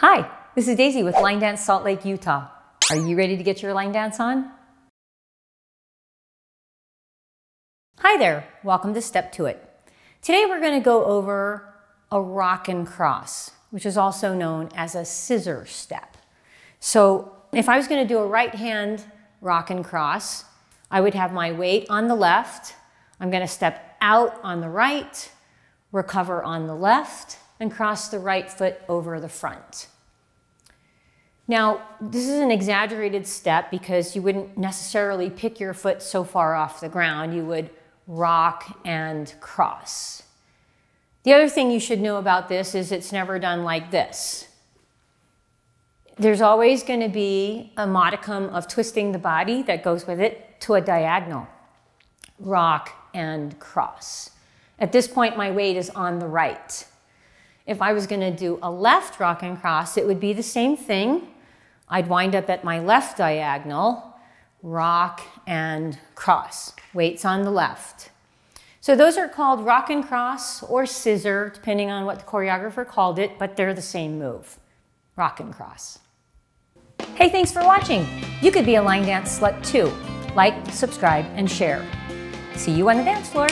Hi, this is Daisy with Line Dance Salt Lake, Utah. Are you ready to get your line dance on? Hi there, welcome to Step To It. Today we're going to go over a rock and cross, which is also known as a scissor step. So if I was going to do a right hand rock and cross, I would have my weight on the left. I'm going to step out on the right, recover on the left, and cross the right foot over the front. Now, this is an exaggerated step because you wouldn't necessarily pick your foot so far off the ground. You would rock and cross. The other thing you should know about this is it's never done like this. There's always going to be a modicum of twisting the body that goes with it to a diagonal. Rock and cross. At this point, my weight is on the right. If I was going to do a left rock and cross, it would be the same thing. I'd wind up at my left diagonal, rock and cross. Weight's on the left. So those are called rock and cross or scissor, depending on what the choreographer called it, but they're the same move, rock and cross. Hey, thanks for watching. You could be a line dance slut too. Like, subscribe, and share. See you on the dance floor.